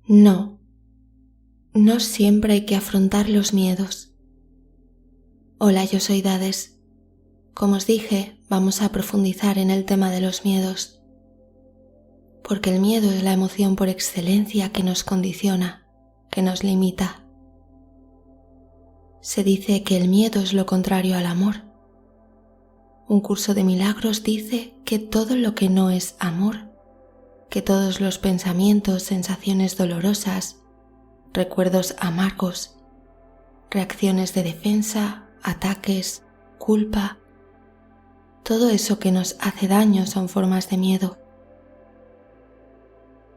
No, no siempre hay que afrontar los miedos. Hola, yo soy Dades. Como os dije, vamos a profundizar en el tema de los miedos, porque el miedo es la emoción por excelencia que nos condiciona, que nos limita. Se dice que el miedo es lo contrario al amor. Un curso de milagros dice que todo lo que no es amor, que todos los pensamientos, sensaciones dolorosas, recuerdos amargos, reacciones de defensa, ataques, culpa, todo eso que nos hace daño son formas de miedo.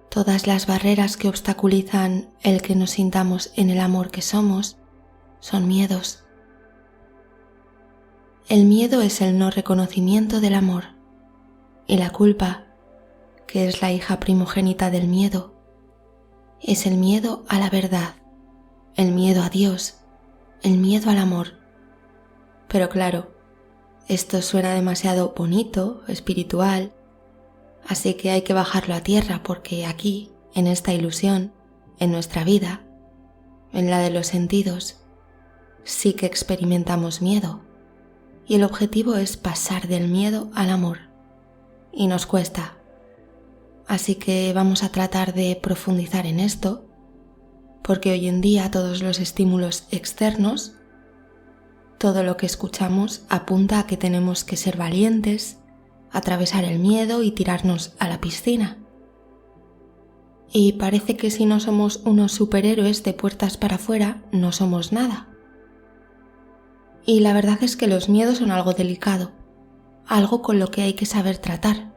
Todas las barreras que obstaculizan el que nos sintamos en el amor que somos son miedos. El miedo es el no reconocimiento del amor, y la culpa, que es la hija primogénita del miedo, es el miedo a la verdad, el miedo a Dios, el miedo al amor. Pero claro, esto suena demasiado bonito, espiritual, así que hay que bajarlo a tierra porque aquí, en esta ilusión, en nuestra vida, en la de los sentidos, sí que experimentamos miedo. Y el objetivo es pasar del miedo al amor. Y nos cuesta. Así que vamos a tratar de profundizar en esto, porque hoy en día todos los estímulos externos, todo lo que escuchamos apunta a que tenemos que ser valientes, atravesar el miedo y tirarnos a la piscina. Y parece que si no somos unos superhéroes de puertas para afuera, no somos nada. Y la verdad es que los miedos son algo delicado, algo con lo que hay que saber tratar.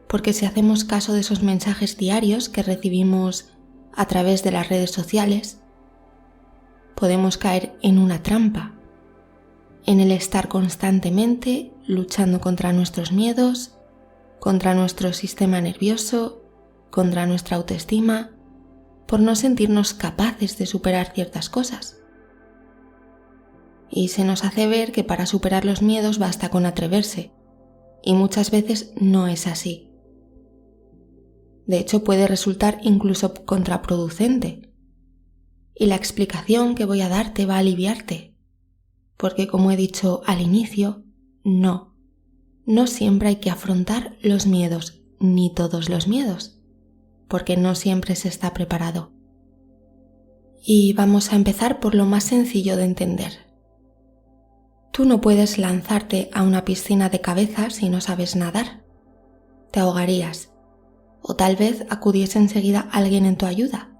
Porque si hacemos caso de esos mensajes diarios que recibimos a través de las redes sociales, podemos caer en una trampa, en el estar constantemente luchando contra nuestros miedos, contra nuestro sistema nervioso, contra nuestra autoestima, por no sentirnos capaces de superar ciertas cosas. Y se nos hace ver que para superar los miedos basta con atreverse, y muchas veces no es así. De hecho, puede resultar incluso contraproducente. Y la explicación que voy a darte va a aliviarte, porque como he dicho al inicio, no siempre hay que afrontar los miedos, ni todos los miedos, porque no siempre se está preparado. Y vamos a empezar por lo más sencillo de entender. Tú no puedes lanzarte a una piscina de cabeza si no sabes nadar. Te ahogarías, o tal vez acudiese enseguida alguien en tu ayuda.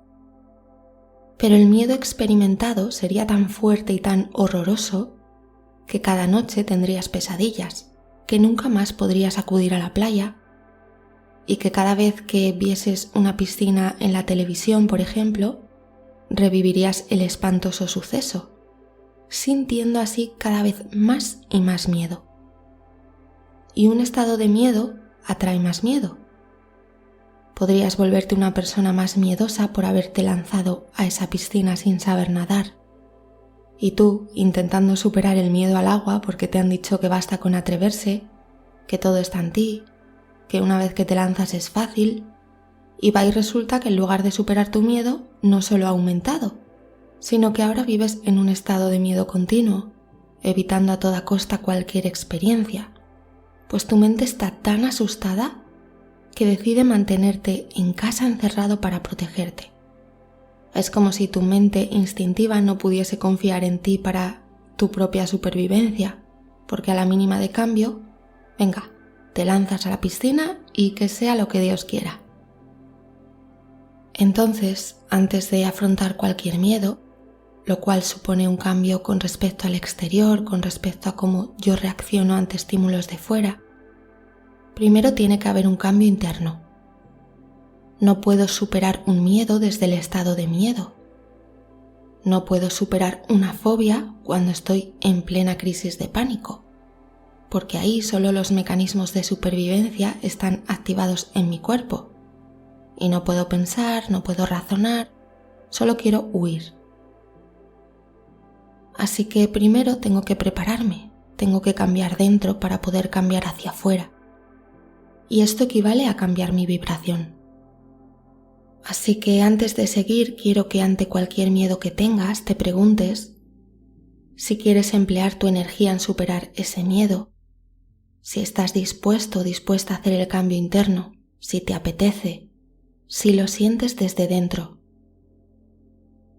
Pero el miedo experimentado sería tan fuerte y tan horroroso que cada noche tendrías pesadillas, que nunca más podrías acudir a la playa y que cada vez que vieses una piscina en la televisión, por ejemplo, revivirías el espantoso suceso, sintiendo así cada vez más y más miedo. Y un estado de miedo atrae más miedo. Podrías volverte una persona más miedosa por haberte lanzado a esa piscina sin saber nadar. Y tú, intentando superar el miedo al agua porque te han dicho que basta con atreverse, que todo está en ti, que una vez que te lanzas es fácil, y va y resulta que en lugar de superar tu miedo, no solo ha aumentado, sino que ahora vives en un estado de miedo continuo, evitando a toda costa cualquier experiencia, pues tu mente está tan asustada que decide mantenerte en casa encerrado para protegerte. Es como si tu mente instintiva no pudiese confiar en ti para tu propia supervivencia, porque a la mínima de cambio, venga, te lanzas a la piscina y que sea lo que Dios quiera. Entonces, antes de afrontar cualquier miedo, lo cual supone un cambio con respecto al exterior, con respecto a cómo yo reacciono ante estímulos de fuera, primero tiene que haber un cambio interno. No puedo superar un miedo desde el estado de miedo. No puedo superar una fobia cuando estoy en plena crisis de pánico, porque ahí solo los mecanismos de supervivencia están activados en mi cuerpo y no puedo pensar, no puedo razonar, solo quiero huir. Así que primero tengo que prepararme, tengo que cambiar dentro para poder cambiar hacia afuera. Y esto equivale a cambiar mi vibración. Así que antes de seguir, quiero que ante cualquier miedo que tengas te preguntes si quieres emplear tu energía en superar ese miedo, si estás dispuesto o dispuesta a hacer el cambio interno, si te apetece, si lo sientes desde dentro.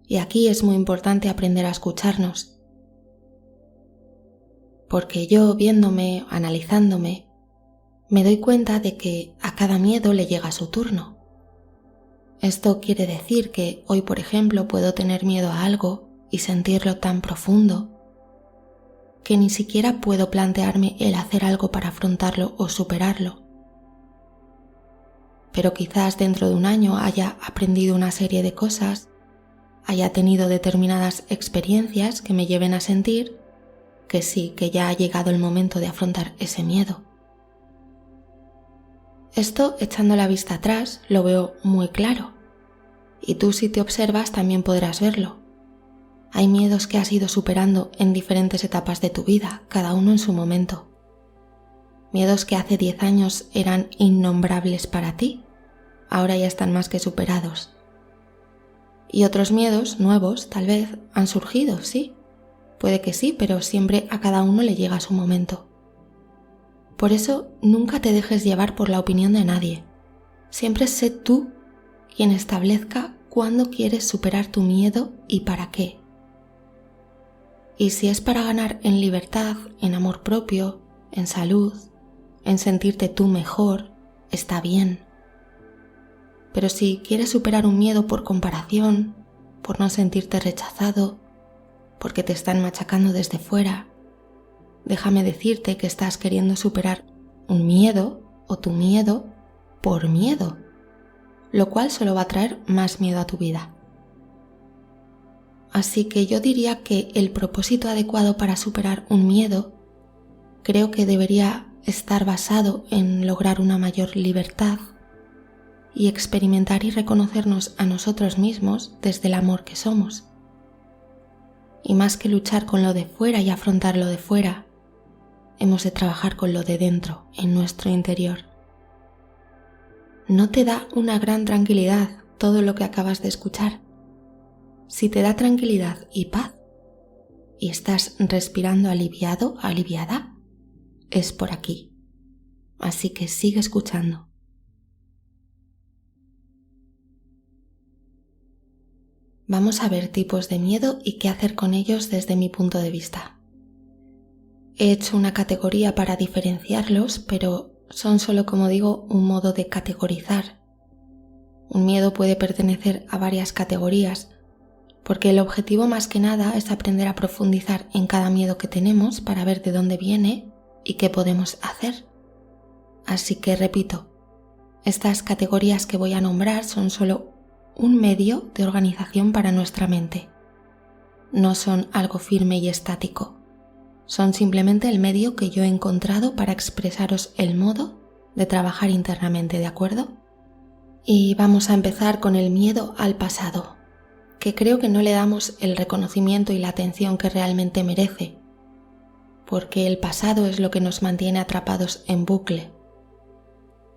Y aquí es muy importante aprender a escucharnos, porque yo, viéndome, analizándome, me doy cuenta de que a cada miedo le llega su turno. Esto quiere decir que hoy, por ejemplo, puedo tener miedo a algo y sentirlo tan profundo que ni siquiera puedo plantearme el hacer algo para afrontarlo o superarlo. Pero quizás dentro de un año haya aprendido una serie de cosas, haya tenido determinadas experiencias que me lleven a sentir que sí, que ya ha llegado el momento de afrontar ese miedo. Esto, echando la vista atrás, lo veo muy claro. Y tú, si te observas, también podrás verlo. Hay miedos que has ido superando en diferentes etapas de tu vida, cada uno en su momento. Miedos que hace 10 años eran innombrables para ti, ahora ya están más que superados. Y otros miedos nuevos, tal vez, han surgido, sí. Puede que sí, pero siempre a cada uno le llega su momento. Por eso, nunca te dejes llevar por la opinión de nadie. Siempre sé tú quien establezca cuándo quieres superar tu miedo y para qué. Y si es para ganar en libertad, en amor propio, en salud, en sentirte tú mejor, está bien. Pero si quieres superar un miedo por comparación, por no sentirte rechazado, porque te están machacando desde fuera, déjame decirte que estás queriendo superar un miedo o tu miedo por miedo, lo cual solo va a traer más miedo a tu vida. Así que yo diría que el propósito adecuado para superar un miedo creo que debería estar basado en lograr una mayor libertad y experimentar y reconocernos a nosotros mismos desde el amor que somos. Y más que luchar con lo de fuera y afrontar lo de fuera, hemos de trabajar con lo de dentro, en nuestro interior. ¿No te da una gran tranquilidad todo lo que acabas de escuchar? Si te da tranquilidad y paz y estás respirando aliviado, aliviada, es por aquí. Así que sigue escuchando. Vamos a ver tipos de miedo y qué hacer con ellos desde mi punto de vista. He hecho una categoría para diferenciarlos, pero son solo, como digo, un modo de categorizar. Un miedo puede pertenecer a varias categorías, porque el objetivo más que nada es aprender a profundizar en cada miedo que tenemos para ver de dónde viene y qué podemos hacer. Así que repito, estas categorías que voy a nombrar son solo un medio de organización para nuestra mente. No son algo firme y estático. Son simplemente el medio que yo he encontrado para expresaros el modo de trabajar internamente, ¿de acuerdo? Y vamos a empezar con el miedo al pasado, que creo que no le damos el reconocimiento y la atención que realmente merece, porque el pasado es lo que nos mantiene atrapados en bucle.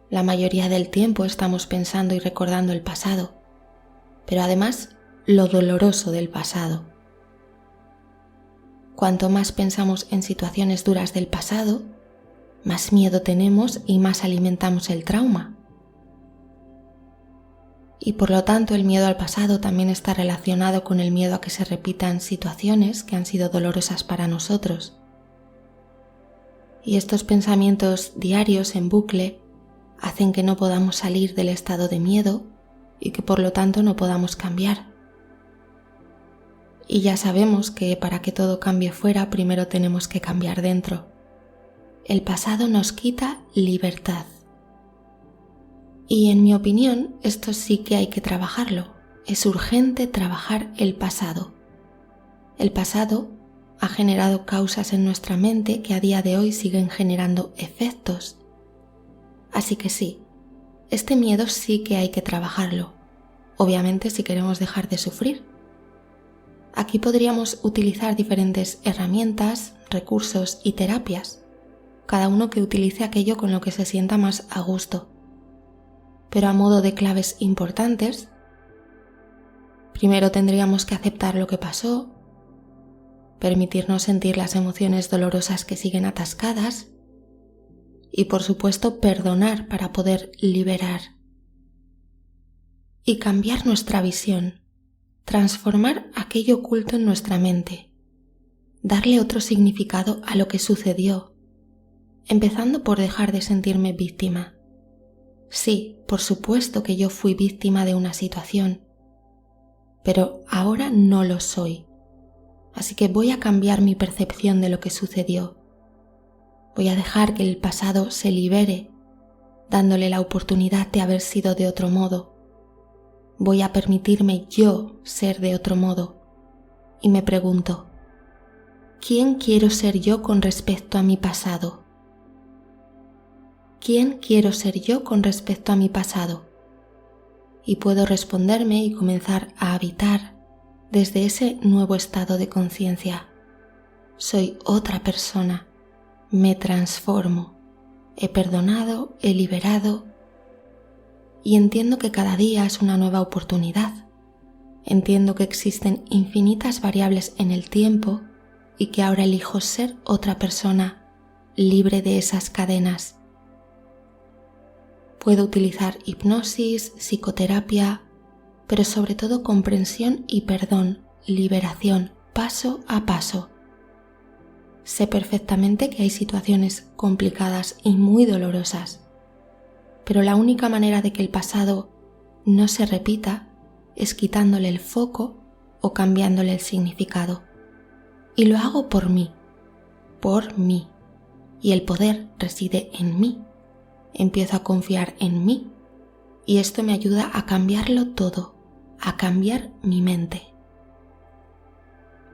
La mayoría del tiempo estamos pensando y recordando el pasado, pero además lo doloroso del pasado. Cuanto más pensamos en situaciones duras del pasado, más miedo tenemos y más alimentamos el trauma. Y por lo tanto el miedo al pasado también está relacionado con el miedo a que se repitan situaciones que han sido dolorosas para nosotros. Y estos pensamientos diarios en bucle hacen que no podamos salir del estado de miedo y que por lo tanto no podamos cambiar. Y ya sabemos que para que todo cambie fuera, primero tenemos que cambiar dentro. El pasado nos quita libertad. Y en mi opinión, esto sí que hay que trabajarlo. Es urgente trabajar el pasado. El pasado ha generado causas en nuestra mente que a día de hoy siguen generando efectos. Así que sí, este miedo sí que hay que trabajarlo. Obviamente si queremos dejar de sufrir. Aquí podríamos utilizar diferentes herramientas, recursos y terapias, cada uno que utilice aquello con lo que se sienta más a gusto. Pero a modo de claves importantes, Primero tendríamos que aceptar lo que pasó, permitirnos sentir las emociones dolorosas que siguen atascadas y, por supuesto, perdonar para poder liberar y cambiar nuestra visión, transformar aquello oculto en nuestra mente, darle otro significado a lo que sucedió, empezando por dejar de sentirme víctima. Sí, por supuesto que yo fui víctima de una situación, pero ahora no lo soy. Así que voy a cambiar mi percepción de lo que sucedió. Voy a dejar que el pasado se libere, dándole la oportunidad de haber sido de otro modo. Voy a permitirme yo ser de otro modo. Y me pregunto, ¿quién quiero ser yo con respecto a mi pasado? ¿Quién quiero ser yo con respecto a mi pasado? Y puedo responderme y comenzar a habitar desde ese nuevo estado de conciencia. Soy otra persona, me transformo, he perdonado, he liberado y entiendo que cada día es una nueva oportunidad. Entiendo que existen infinitas variables en el tiempo y que ahora elijo ser otra persona, libre de esas cadenas. Puedo utilizar hipnosis, psicoterapia, pero sobre todo comprensión y perdón, liberación, paso a paso. Sé perfectamente que hay situaciones complicadas y muy dolorosas, pero la única manera de que el pasado no se repita es quitándole el foco o cambiándole el significado. Y lo hago por mí, y el poder reside en mí. Empiezo a confiar en mí y esto me ayuda a cambiarlo todo, a cambiar mi mente.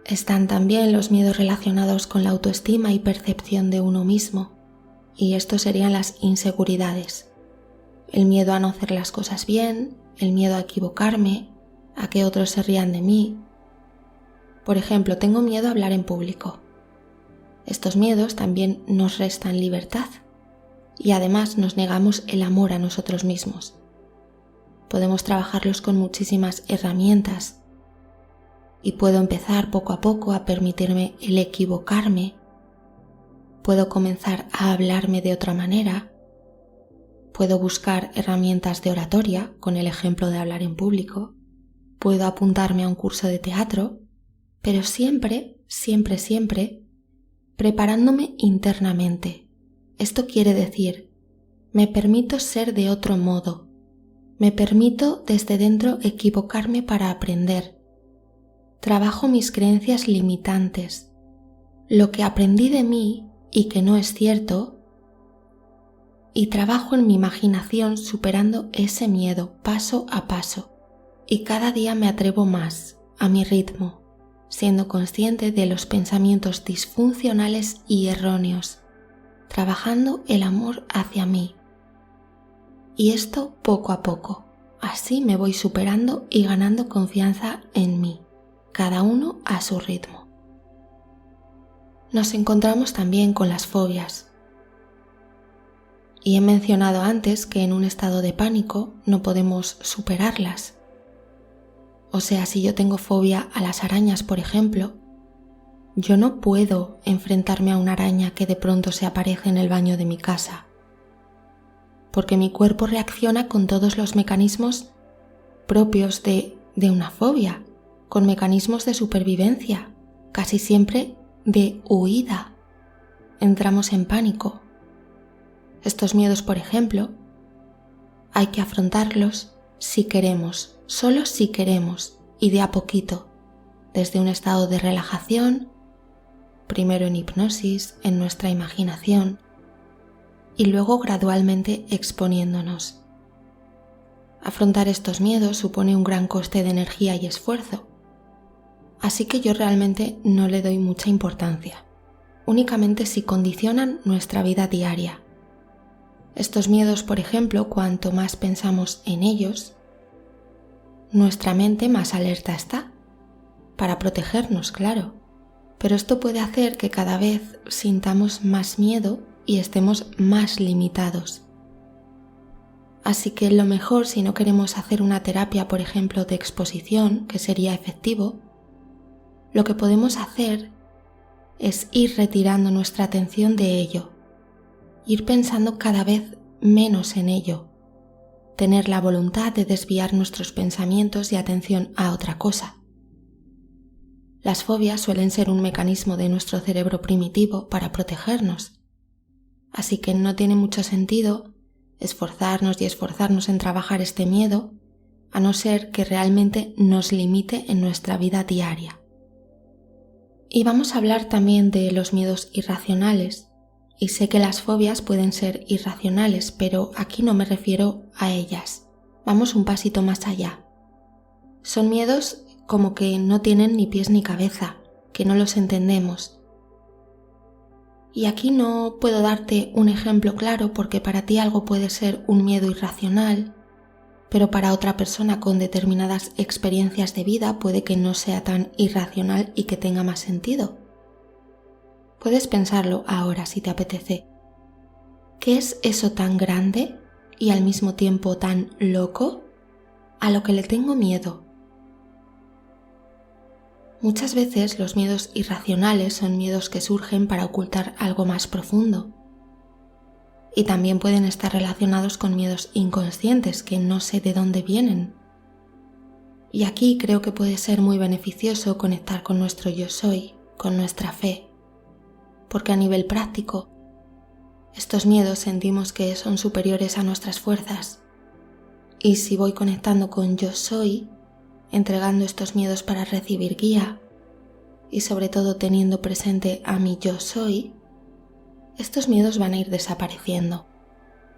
Están también los miedos relacionados con la autoestima y percepción de uno mismo, y estos serían las inseguridades. El miedo a no hacer las cosas bien, el miedo a equivocarme, a que otros se rían de mí. Por ejemplo, tengo miedo a hablar en público. Estos miedos también nos restan libertad y además nos negamos el amor a nosotros mismos. Podemos trabajarlos con muchísimas herramientas y puedo empezar poco a poco a permitirme el equivocarme. Puedo comenzar a hablarme de otra manera. Puedo buscar herramientas de oratoria con el ejemplo de hablar en público. Puedo apuntarme a un curso de teatro, pero siempre preparándome internamente. Esto quiere decir, me permito ser de otro modo. Me permito desde dentro equivocarme para aprender. Trabajo mis creencias limitantes, lo que aprendí de mí y que no es cierto, y trabajo en mi imaginación superando ese miedo paso a paso. Y cada día me atrevo más, a mi ritmo, siendo consciente de los pensamientos disfuncionales y erróneos, trabajando el amor hacia mí. Y esto poco a poco, así me voy superando y ganando confianza en mí, cada uno a su ritmo. Nos encontramos también con las fobias. Y he mencionado antes que en un estado de pánico no podemos superarlas. O sea, si yo tengo fobia a las arañas, por ejemplo, yo no puedo enfrentarme a una araña que de pronto se aparece en el baño de mi casa, porque mi cuerpo reacciona con todos los mecanismos propios de una fobia, con mecanismos de supervivencia, casi siempre de huida. Entramos en pánico. Estos miedos, por ejemplo, hay que afrontarlos si queremos, solo si queremos, y de a poquito, desde un estado de relajación, primero en hipnosis, en nuestra imaginación, y luego gradualmente exponiéndonos. Afrontar estos miedos supone un gran coste de energía y esfuerzo, así que yo realmente no le doy mucha importancia, únicamente si condicionan nuestra vida diaria. Estos miedos, por ejemplo, cuanto más pensamos en ellos, nuestra mente más alerta está, para protegernos, claro, pero esto puede hacer que cada vez sintamos más miedo y estemos más limitados. Así que lo mejor, si no queremos hacer una terapia, por ejemplo, de exposición, que sería efectivo, lo que podemos hacer es ir retirando nuestra atención de ello, ir pensando cada vez menos en ello, tener la voluntad de desviar nuestros pensamientos y atención a otra cosa. Las fobias suelen ser un mecanismo de nuestro cerebro primitivo para protegernos, así que no tiene mucho sentido esforzarnos en trabajar este miedo, a no ser que realmente nos limite en nuestra vida diaria. Y vamos a hablar también de los miedos irracionales, y sé que las fobias pueden ser irracionales, pero aquí no me refiero a ellas. Vamos un pasito más allá. Son miedos como que no tienen ni pies ni cabeza, que no los entendemos. Y aquí no puedo darte un ejemplo claro porque para ti algo puede ser un miedo irracional, pero para otra persona con determinadas experiencias de vida puede que no sea tan irracional y que tenga más sentido. Puedes pensarlo ahora si te apetece. ¿Qué es eso tan grande y al mismo tiempo tan loco a lo que le tengo miedo? Muchas veces los miedos irracionales son miedos que surgen para ocultar algo más profundo. Y también pueden estar relacionados con miedos inconscientes que no sé de dónde vienen. Y aquí creo que puede ser muy beneficioso conectar con nuestro yo soy, con nuestra fe. Porque a nivel práctico, estos miedos sentimos que son superiores a nuestras fuerzas. Y si voy conectando con yo soy, entregando estos miedos para recibir guía y sobre todo teniendo presente a mi yo soy, estos miedos van a ir desapareciendo,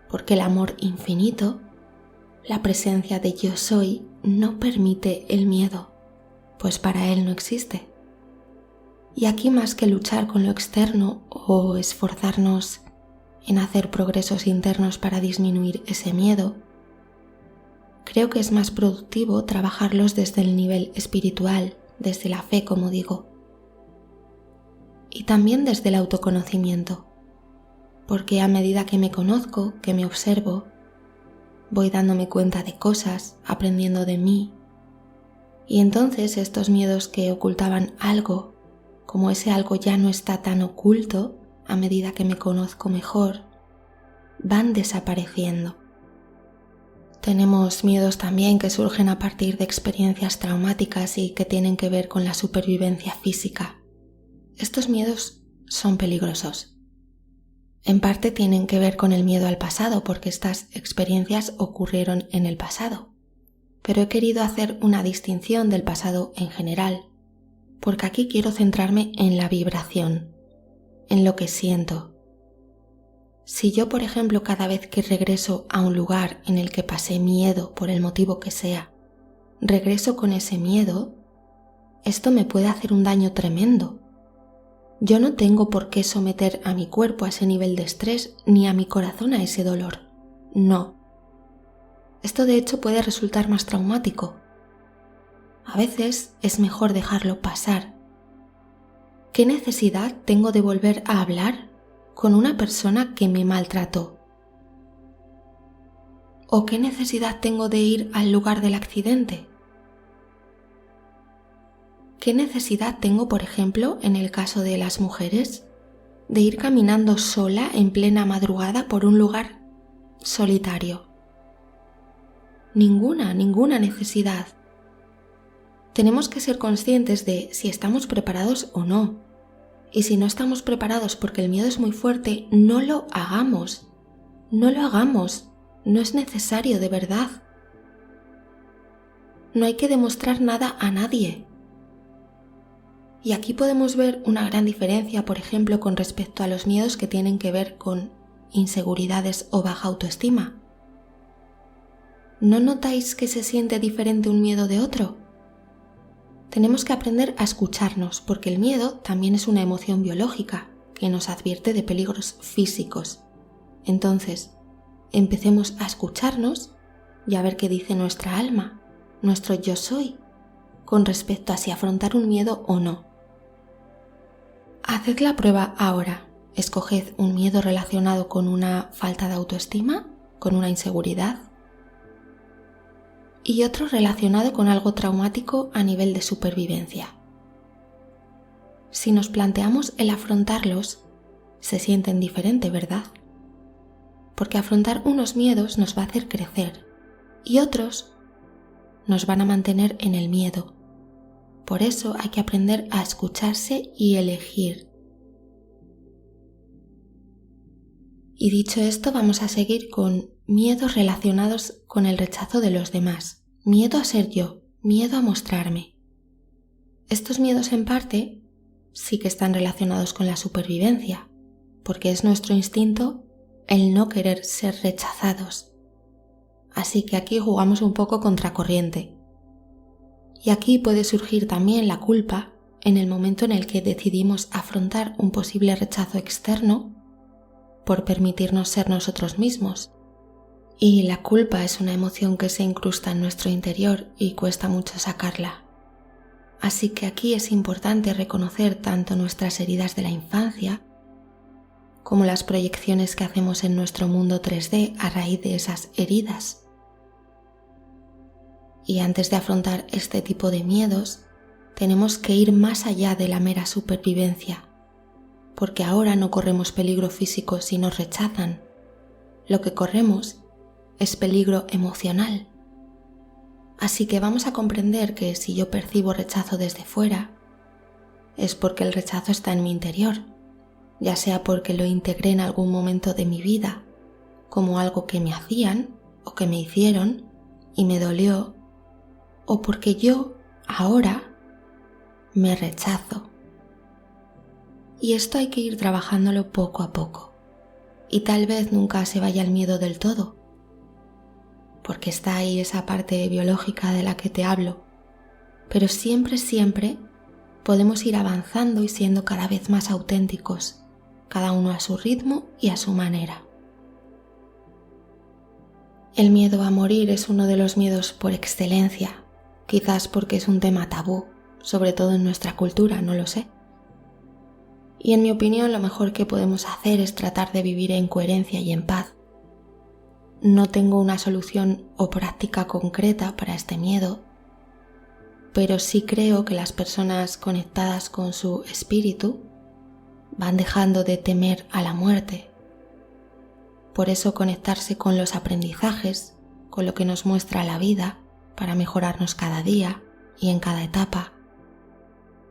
porque el amor infinito, la presencia de yo soy, no permite el miedo, pues para él no existe. Y aquí más que luchar con lo externo o esforzarnos en hacer progresos internos para disminuir ese miedo, creo que es más productivo trabajarlos desde el nivel espiritual, desde la fe, como digo. Y también desde el autoconocimiento, porque a medida que me conozco, que me observo, voy dándome cuenta de cosas, aprendiendo de mí. Y entonces estos miedos que ocultaban algo, como ese algo ya no está tan oculto, a medida que me conozco mejor, van desapareciendo. Tenemos miedos también que surgen a partir de experiencias traumáticas y que tienen que ver con la supervivencia física. Estos miedos son peligrosos. En parte tienen que ver con el miedo al pasado porque estas experiencias ocurrieron en el pasado. Pero he querido hacer una distinción del pasado en general, porque aquí quiero centrarme en la vibración, en lo que siento. Si yo, por ejemplo, cada vez que regreso a un lugar en el que pasé miedo por el motivo que sea, regreso con ese miedo, esto me puede hacer un daño tremendo. Yo no tengo por qué someter a mi cuerpo a ese nivel de estrés ni a mi corazón a ese dolor. No. Esto de hecho puede resultar más traumático. A veces es mejor dejarlo pasar. ¿Qué necesidad tengo de volver a hablar con una persona que me maltrató? ¿O qué necesidad tengo de ir al lugar del accidente? ¿Qué necesidad tengo, por ejemplo, en el caso de las mujeres, de ir caminando sola en plena madrugada por un lugar solitario? Ninguna necesidad. Tenemos que ser conscientes de si estamos preparados o no. Y si no estamos preparados porque el miedo es muy fuerte, no lo hagamos. No lo hagamos. No es necesario de verdad. No hay que demostrar nada a nadie. Y aquí podemos ver una gran diferencia, por ejemplo, con respecto a los miedos que tienen que ver con inseguridades o baja autoestima. ¿No notáis que se siente diferente un miedo de otro? Tenemos que aprender a escucharnos, porque el miedo también es una emoción biológica que nos advierte de peligros físicos. Entonces, empecemos a escucharnos y a ver qué dice nuestra alma, nuestro yo soy, con respecto a si afrontar un miedo o no. Haced la prueba ahora. Escoged un miedo relacionado con una falta de autoestima, con una inseguridad, y otro relacionado con algo traumático a nivel de supervivencia. Si nos planteamos el afrontarlos, se sienten diferente, ¿verdad? Porque afrontar unos miedos nos va a hacer crecer y otros nos van a mantener en el miedo. Por eso hay que aprender a escucharse y elegir. Y dicho esto, vamos a seguir con miedos relacionados con el rechazo de los demás. Miedo a ser yo, miedo a mostrarme. Estos miedos en parte sí que están relacionados con la supervivencia, porque es nuestro instinto el no querer ser rechazados. Así que aquí jugamos un poco contracorriente. Y aquí puede surgir también la culpa en el momento en el que decidimos afrontar un posible rechazo externo por permitirnos ser nosotros mismos. Y la culpa es una emoción que se incrusta en nuestro interior y cuesta mucho sacarla. Así que aquí es importante reconocer tanto nuestras heridas de la infancia como las proyecciones que hacemos en nuestro mundo 3D a raíz de esas heridas. Y antes de afrontar este tipo de miedos, tenemos que ir más allá de la mera supervivencia, porque ahora no corremos peligro físico si nos rechazan. Lo que corremos es peligro emocional. Así que vamos a comprender que si yo percibo rechazo desde fuera, es porque el rechazo está en mi interior, ya sea porque lo integré en algún momento de mi vida, como algo que me hacían o que me hicieron y me dolió, o porque yo ahora me rechazo. Y esto hay que ir trabajándolo poco a poco. Y tal vez nunca se vaya el miedo del todo, porque está ahí esa parte biológica de la que te hablo, pero siempre podemos ir avanzando y siendo cada vez más auténticos, cada uno a su ritmo y a su manera. El miedo a morir es uno de los miedos por excelencia, quizás porque es un tema tabú, sobre todo en nuestra cultura, no lo sé. Y en mi opinión lo mejor que podemos hacer es tratar de vivir en coherencia y en paz. No tengo una solución o práctica concreta para este miedo, pero sí creo que las personas conectadas con su espíritu van dejando de temer a la muerte. Por eso conectarse con los aprendizajes, con lo que nos muestra la vida para mejorarnos cada día y en cada etapa,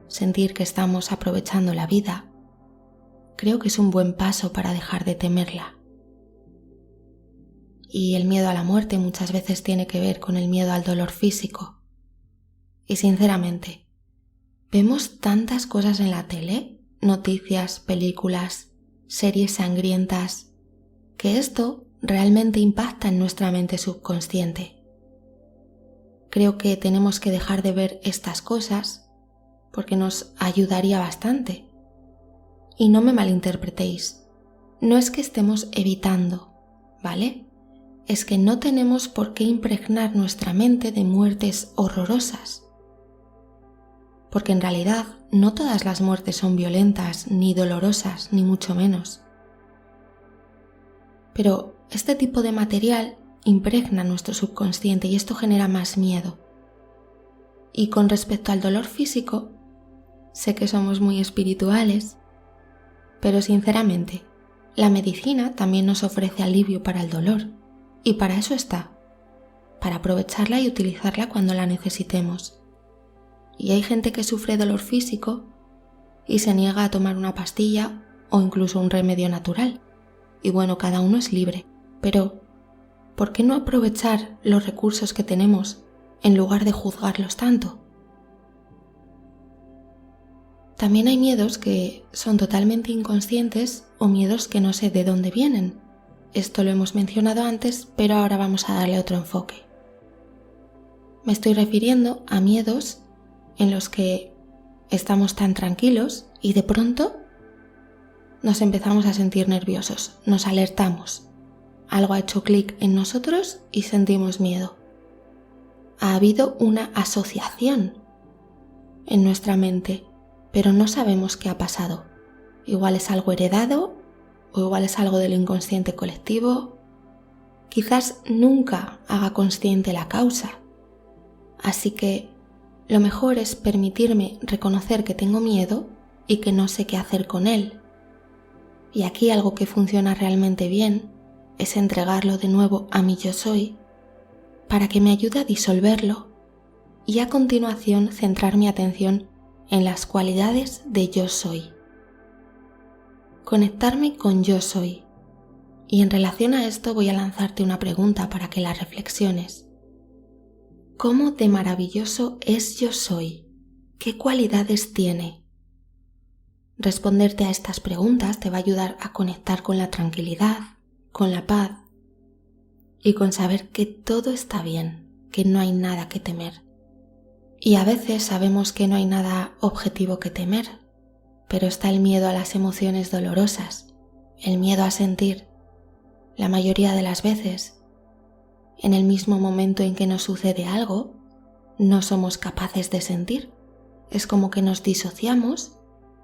sentir que estamos aprovechando la vida, creo que es un buen paso para dejar de temerla. Y el miedo a la muerte muchas veces tiene que ver con el miedo al dolor físico. Y sinceramente, vemos tantas cosas en la tele, noticias, películas, series sangrientas, que esto realmente impacta en nuestra mente subconsciente. Creo que tenemos que dejar de ver estas cosas porque nos ayudaría bastante. Y no me malinterpretéis, no es que estemos evitando, ¿vale? Es que no tenemos por qué impregnar nuestra mente de muertes horrorosas. Porque en realidad no todas las muertes son violentas, ni dolorosas, ni mucho menos. Pero este tipo de material impregna nuestro subconsciente y esto genera más miedo. Y con respecto al dolor físico, sé que somos muy espirituales, pero sinceramente, la medicina también nos ofrece alivio para el dolor. Y para eso está, para aprovecharla y utilizarla cuando la necesitemos. Y hay gente que sufre dolor físico y se niega a tomar una pastilla o incluso un remedio natural. Y bueno, cada uno es libre, pero ¿por qué no aprovechar los recursos que tenemos en lugar de juzgarlos tanto? También hay miedos que son totalmente inconscientes o miedos que no sé de dónde vienen. Esto lo hemos mencionado antes, pero ahora vamos a darle otro enfoque. Me estoy refiriendo a miedos en los que estamos tan tranquilos y de pronto nos empezamos a sentir nerviosos, nos alertamos. Algo ha hecho clic en nosotros y sentimos miedo. Ha habido una asociación en nuestra mente, pero no sabemos qué ha pasado. Igual es algo heredado o igual es algo del inconsciente colectivo. Quizás nunca haga consciente la causa, Así que lo mejor es permitirme reconocer que tengo miedo y que no sé qué hacer con él. Y aquí algo que funciona realmente bien es entregarlo de nuevo a mi yo soy para que me ayude a disolverlo y a continuación centrar mi atención en las cualidades de yo soy. Conectarme con yo soy. Y en relación a esto voy a lanzarte una pregunta para que la reflexiones. ¿Cómo de maravilloso es yo soy? ¿Qué cualidades tiene? Responderte a estas preguntas te va a ayudar a conectar con la tranquilidad, con la paz y con saber que todo está bien, que no hay nada que temer. Y a veces sabemos que no hay nada objetivo que temer, pero está el miedo a las emociones dolorosas, el miedo a sentir. La mayoría de las veces, en el mismo momento en que nos sucede algo, no somos capaces de sentir. Es como que nos disociamos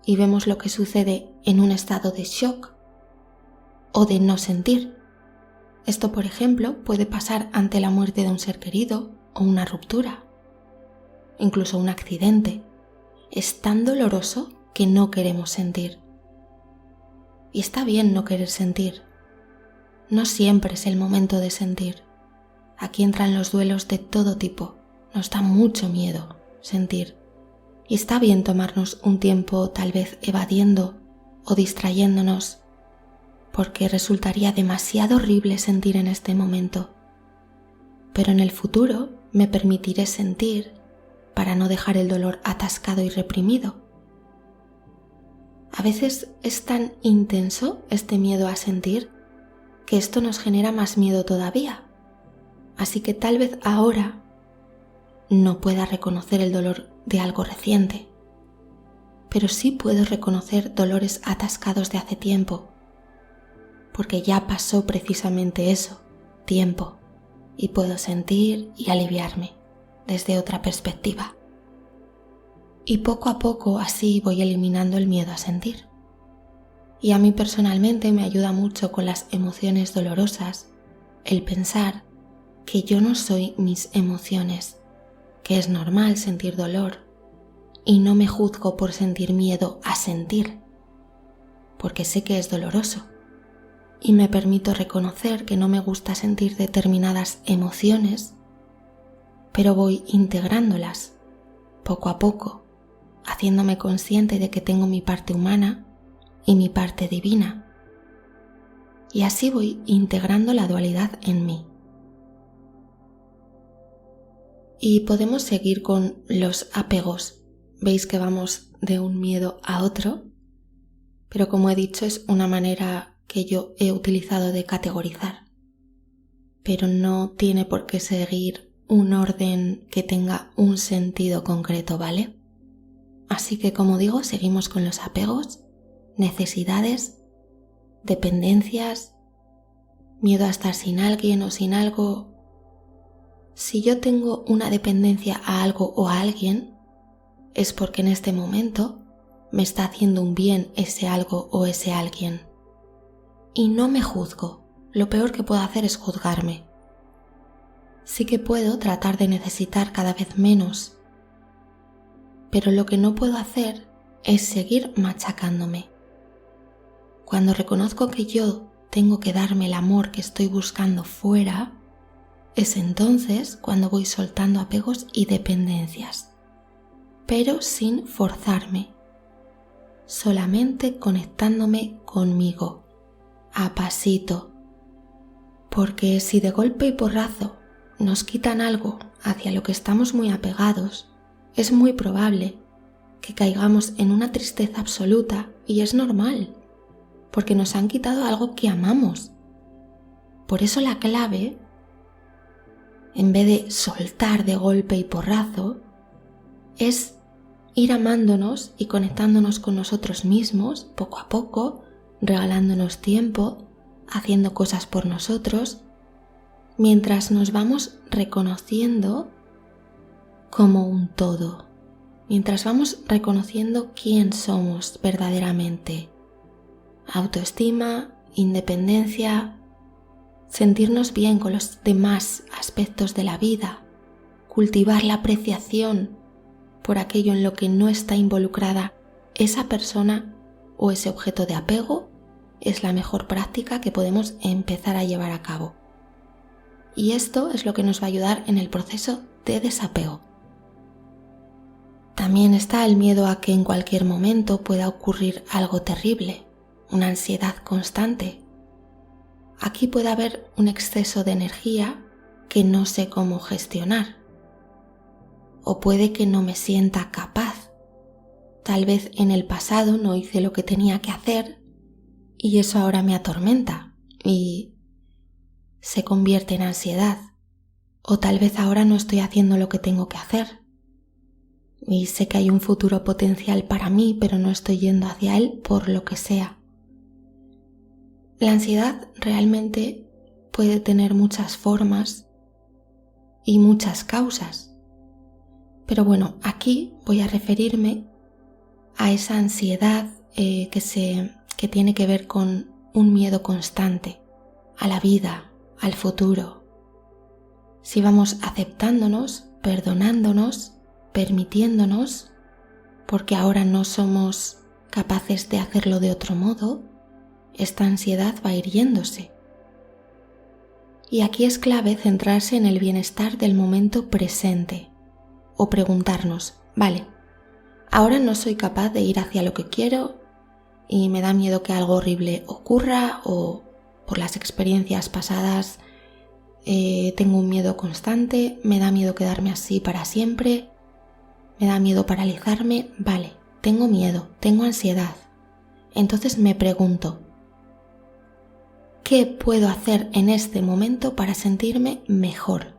y vemos lo que sucede en un estado de shock o de no sentir. Esto, por ejemplo, puede pasar ante la muerte de un ser querido o una ruptura, incluso un accidente. Es tan doloroso que no queremos sentir. Y está bien no querer sentir. No siempre es el momento de sentir. Aquí entran los duelos de todo tipo. Nos da mucho miedo sentir. Y está bien tomarnos un tiempo tal vez evadiendo o distrayéndonos, porque resultaría demasiado horrible sentir en este momento. Pero en el futuro me permitiré sentir para no dejar el dolor atascado y reprimido. A veces es tan intenso este miedo a sentir que esto nos genera más miedo todavía. Así que tal vez ahora no pueda reconocer el dolor de algo reciente, pero sí puedo reconocer dolores atascados de hace tiempo, porque ya pasó precisamente eso, tiempo, y puedo sentir y aliviarme desde otra perspectiva. Y poco a poco así voy eliminando el miedo a sentir. Y a mí personalmente me ayuda mucho con las emociones dolorosas el pensar que yo no soy mis emociones, que es normal sentir dolor y no me juzgo por sentir miedo a sentir, porque sé que es doloroso y me permito reconocer que no me gusta sentir determinadas emociones, pero voy integrándolas poco a poco, haciéndome consciente de que tengo mi parte humana y mi parte divina. Y así voy integrando la dualidad en mí. Y podemos seguir con los apegos. Veis que vamos de un miedo a otro, pero como he dicho es una manera que yo he utilizado de categorizar. Pero no tiene por qué seguir un orden que tenga un sentido concreto, ¿vale? Así que como digo, seguimos con los apegos, necesidades, dependencias, miedo a estar sin alguien o sin algo. Si yo tengo una dependencia a algo o a alguien, es porque en este momento me está haciendo un bien ese algo o ese alguien. Y no me juzgo. Lo peor que puedo hacer es juzgarme. Sí que puedo tratar de necesitar cada vez menos, pero lo que no puedo hacer es seguir machacándome. Cuando reconozco que yo tengo que darme el amor que estoy buscando fuera, es entonces cuando voy soltando apegos y dependencias, pero sin forzarme, solamente conectándome conmigo, a pasito, porque si de golpe y porrazo nos quitan algo hacia lo que estamos muy apegados, es muy probable que caigamos en una tristeza absoluta y es normal, porque nos han quitado algo que amamos. Por eso la clave, en vez de soltar de golpe y porrazo, es ir amándonos y conectándonos con nosotros mismos poco a poco, regalándonos tiempo, haciendo cosas por nosotros, mientras nos vamos reconociendo como un todo, mientras vamos reconociendo quién somos verdaderamente. Autoestima, independencia, sentirnos bien con los demás aspectos de la vida, cultivar la apreciación por aquello en lo que no está involucrada esa persona o ese objeto de apego es la mejor práctica que podemos empezar a llevar a cabo. Y esto es lo que nos va a ayudar en el proceso de desapego. También está el miedo a que en cualquier momento pueda ocurrir algo terrible, una ansiedad constante. Aquí puede haber un exceso de energía que no sé cómo gestionar. O puede que no me sienta capaz. Tal vez en el pasado no hice lo que tenía que hacer y eso ahora me atormenta y se convierte en ansiedad. O tal vez ahora no estoy haciendo lo que tengo que hacer y sé que hay un futuro potencial para mí, pero no estoy yendo hacia él por lo que sea. La ansiedad realmente puede tener muchas formas y muchas causas. Pero bueno, aquí voy a referirme a esa ansiedad que tiene que ver con un miedo constante a la vida, al futuro. Si vamos aceptándonos, perdonándonos, permitiéndonos, porque ahora no somos capaces de hacerlo de otro modo, esta ansiedad va a ir yéndose. Y aquí es clave centrarse en el bienestar del momento presente o preguntarnos, vale, ahora no soy capaz de ir hacia lo que quiero y me da miedo que algo horrible ocurra o por las experiencias pasadas tengo un miedo constante, me da miedo quedarme así para siempre, me da miedo paralizarme, vale, tengo miedo, tengo ansiedad. Entonces me pregunto, ¿qué puedo hacer en este momento para sentirme mejor?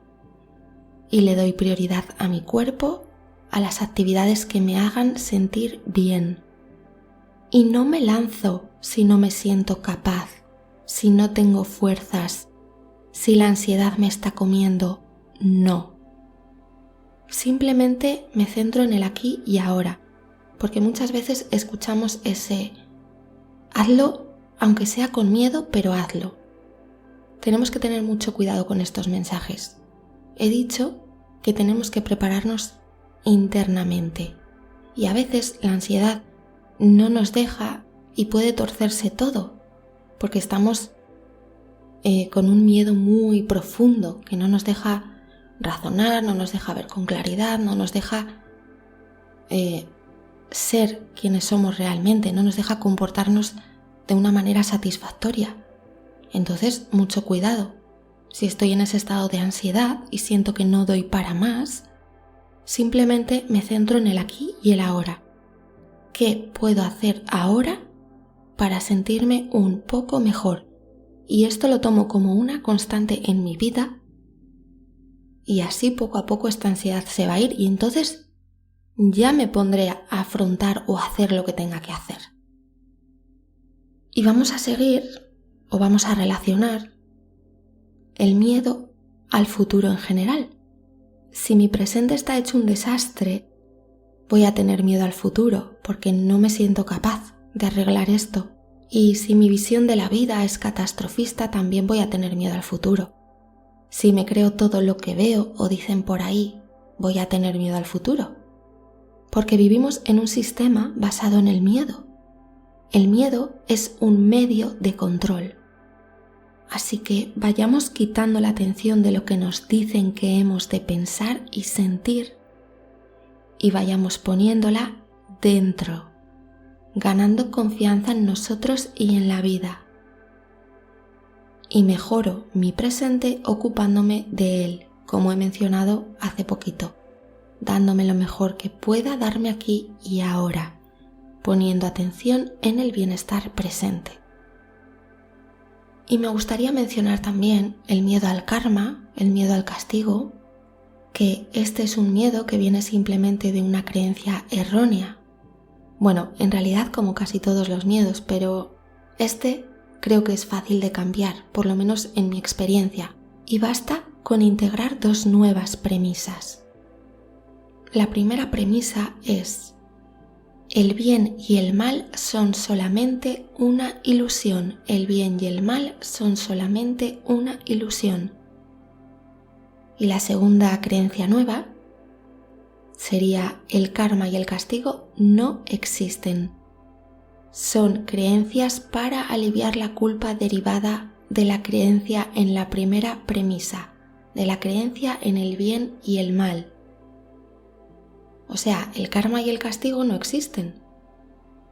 Y le doy prioridad a mi cuerpo, a las actividades que me hagan sentir bien. Y no me lanzo si no me siento capaz, si no tengo fuerzas, si la ansiedad me está comiendo. No. Simplemente me centro en el aquí y ahora, porque muchas veces escuchamos ese hazlo aunque sea con miedo, pero hazlo. Tenemos que tener mucho cuidado con estos mensajes. He dicho que tenemos que prepararnos internamente y a veces la ansiedad no nos deja y puede torcerse todo porque estamos con un miedo muy profundo que no nos deja razonar, no nos deja ver con claridad, no nos deja ser quienes somos realmente, no nos deja comportarnos de una manera satisfactoria. Entonces, mucho cuidado. Si estoy en ese estado de ansiedad y siento que no doy para más, simplemente me centro en el aquí y el ahora. ¿Qué puedo hacer ahora para sentirme un poco mejor? Y esto lo tomo como una constante en mi vida y así poco a poco esta ansiedad se va a ir y entonces ya me pondré a afrontar o a hacer lo que tenga que hacer. Y vamos a seguir o vamos a relacionar el miedo al futuro en general. Si mi presente está hecho un desastre, voy a tener miedo al futuro porque no me siento capaz de arreglar esto. Y si mi visión de la vida es catastrofista, también voy a tener miedo al futuro. Si me creo todo lo que veo o dicen por ahí, voy a tener miedo al futuro. Porque vivimos en un sistema basado en el miedo. El miedo es un medio de control. Así que vayamos quitando la atención de lo que nos dicen que hemos de pensar y sentir y vayamos poniéndola dentro, ganando confianza en nosotros y en la vida. Y mejoro mi presente ocupándome de él, como he mencionado hace poquito, dándome lo mejor que pueda darme aquí y ahora, poniendo atención en el bienestar presente. Y me gustaría mencionar también el miedo al karma, el miedo al castigo, que este es un miedo que viene simplemente de una creencia errónea. Bueno, en realidad como casi todos los miedos, pero este creo que es fácil de cambiar, por lo menos en mi experiencia, y basta con integrar dos nuevas premisas. La primera premisa es: el bien y el mal son solamente una ilusión. El bien y el mal son solamente una ilusión. Y la segunda creencia nueva sería: el karma y el castigo no existen. Son creencias para aliviar la culpa derivada de la creencia en la primera premisa, de la creencia en el bien y el mal. O sea, el karma y el castigo no existen.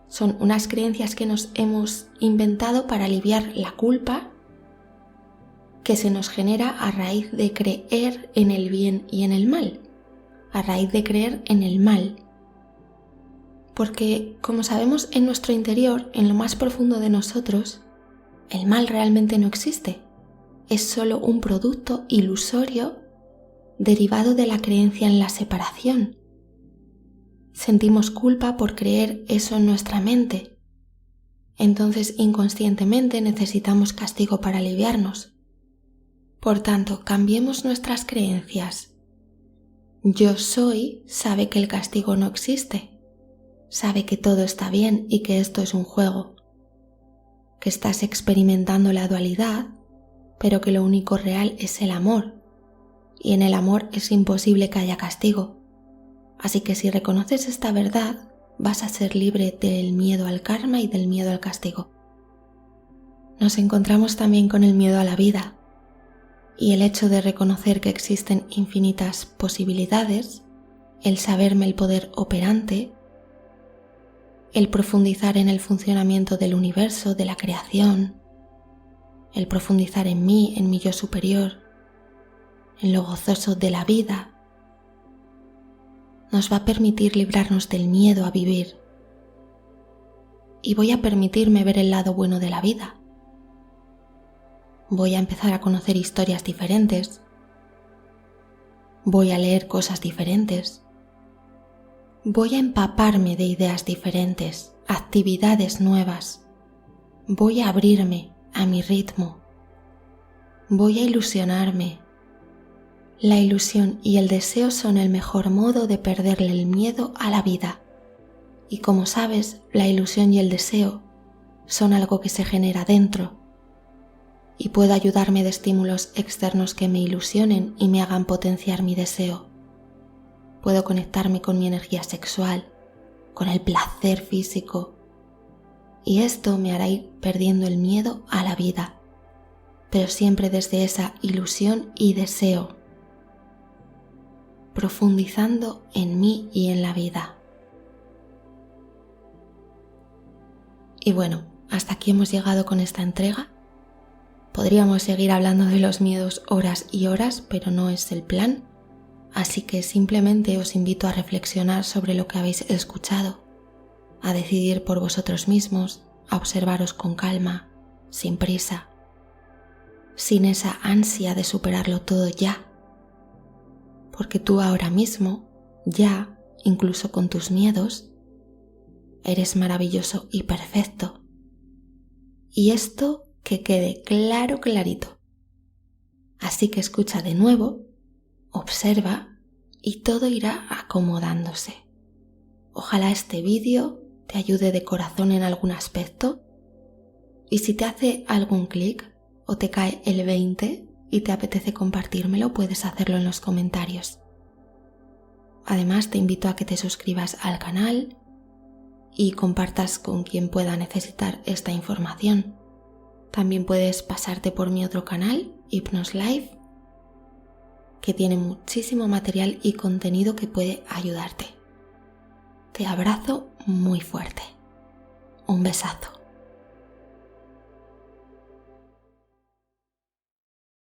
Son unas creencias que nos hemos inventado para aliviar la culpa que se nos genera a raíz de creer en el bien y en el mal, a raíz de creer en el mal. Porque, como sabemos, en nuestro interior, en lo más profundo de nosotros, el mal realmente no existe. Es solo un producto ilusorio derivado de la creencia en la separación. Sentimos culpa por creer eso en nuestra mente. Entonces, inconscientemente necesitamos castigo para aliviarnos. Por tanto, cambiemos nuestras creencias. Yo soy sabe que el castigo no existe. Sabe que todo está bien y que esto es un juego. Que estás experimentando la dualidad, pero que lo único real es el amor. Y en el amor es imposible que haya castigo. Así que si reconoces esta verdad, vas a ser libre del miedo al karma y del miedo al castigo. Nos encontramos también con el miedo a la vida. Y el hecho de reconocer que existen infinitas posibilidades, el saberme el poder operante, el profundizar en el funcionamiento del universo, de la creación, el profundizar en mí, en mi yo superior, en lo gozoso de la vida, nos va a permitir librarnos del miedo a vivir. Y voy a permitirme ver el lado bueno de la vida. Voy a empezar a conocer historias diferentes. Voy a leer cosas diferentes. Voy a empaparme de ideas diferentes, actividades nuevas. Voy a abrirme a mi ritmo. Voy a ilusionarme. La ilusión y el deseo son el mejor modo de perderle el miedo a la vida. Y como sabes, la ilusión y el deseo son algo que se genera dentro. Y puedo ayudarme de estímulos externos que me ilusionen y me hagan potenciar mi deseo. Puedo conectarme con mi energía sexual, con el placer físico. Y esto me hará ir perdiendo el miedo a la vida, pero siempre desde esa ilusión y deseo, profundizando en mí y en la vida. Y bueno, hasta aquí hemos llegado con esta entrega. Podríamos seguir hablando de los miedos horas y horas, pero no es el plan. Así que simplemente os invito a reflexionar sobre lo que habéis escuchado, a decidir por vosotros mismos, a observaros con calma, sin prisa, sin esa ansia de superarlo todo ya. Porque tú ahora mismo, ya, incluso con tus miedos, eres maravilloso y perfecto. Y esto que quede claro, clarito. Así que escucha de nuevo, observa y todo irá acomodándose. Ojalá este vídeo te ayude de corazón en algún aspecto y si te hace algún clic o te cae el 20 y te apetece compartírmelo, puedes hacerlo en los comentarios. Además, te invito a que te suscribas al canal y compartas con quien pueda necesitar esta información. También puedes pasarte por mi otro canal, Hypnos Life, que tiene muchísimo material y contenido que puede ayudarte. Te abrazo muy fuerte. Un besazo.